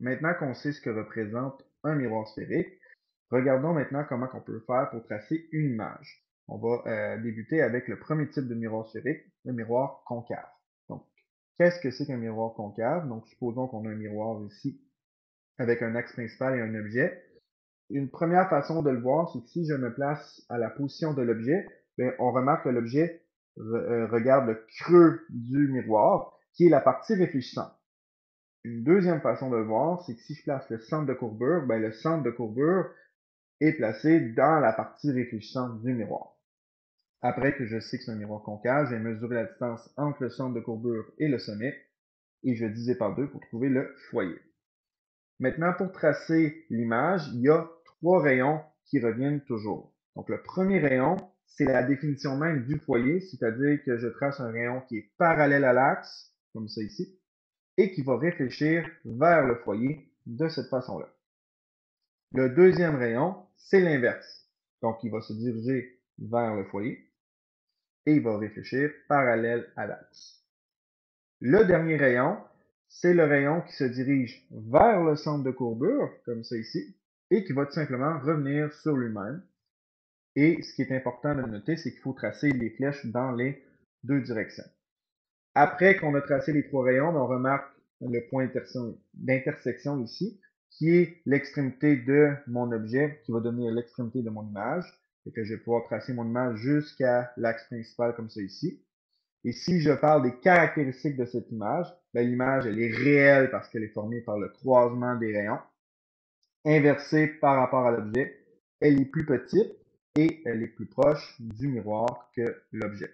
Maintenant qu'on sait ce que représente un miroir sphérique, regardons maintenant comment on peut faire pour tracer une image. On va débuter avec le premier type de miroir sphérique, le miroir concave. Donc, qu'est-ce que c'est qu'un miroir concave? Donc, supposons qu'on a un miroir ici avec un axe principal et un objet. Une première façon de le voir, c'est que si je me place à la position de l'objet, on remarque que l'objet regarde le creux du miroir, qui est la partie réfléchissante. Une deuxième façon de le voir, c'est que si je place le centre de courbure, le centre de courbure est placé dans la partie réfléchissante du miroir. Après que je sais que c'est un miroir concave, je vais mesurer la distance entre le centre de courbure et le sommet, et je vais diviser par 2 pour trouver le foyer. Maintenant, pour tracer l'image, il y a 3 rayons qui reviennent toujours. Donc, le premier rayon, c'est la définition même du foyer, c'est-à-dire que je trace un rayon qui est parallèle à l'axe, comme ça ici, et qui va réfléchir vers le foyer de cette façon-là. Le deuxième rayon, c'est l'inverse. Donc, il va se diriger vers le foyer et il va réfléchir parallèle à l'axe. Le dernier rayon, c'est le rayon qui se dirige vers le centre de courbure, comme ça ici, et qui va tout simplement revenir sur lui-même. Et ce qui est important de noter, c'est qu'il faut tracer les flèches dans les deux directions. Après qu'on a tracé les 3 rayons, on remarque le point d'intersection ici, qui est l'extrémité de mon objet, qui va devenir l'extrémité de mon image. Et que je vais pouvoir tracer mon image jusqu'à l'axe principal comme ça ici. Et si je parle des caractéristiques de cette image, l'image elle est réelle parce qu'elle est formée par le croisement des rayons. Inversée par rapport à l'objet, elle est plus petite et elle est plus proche du miroir que l'objet.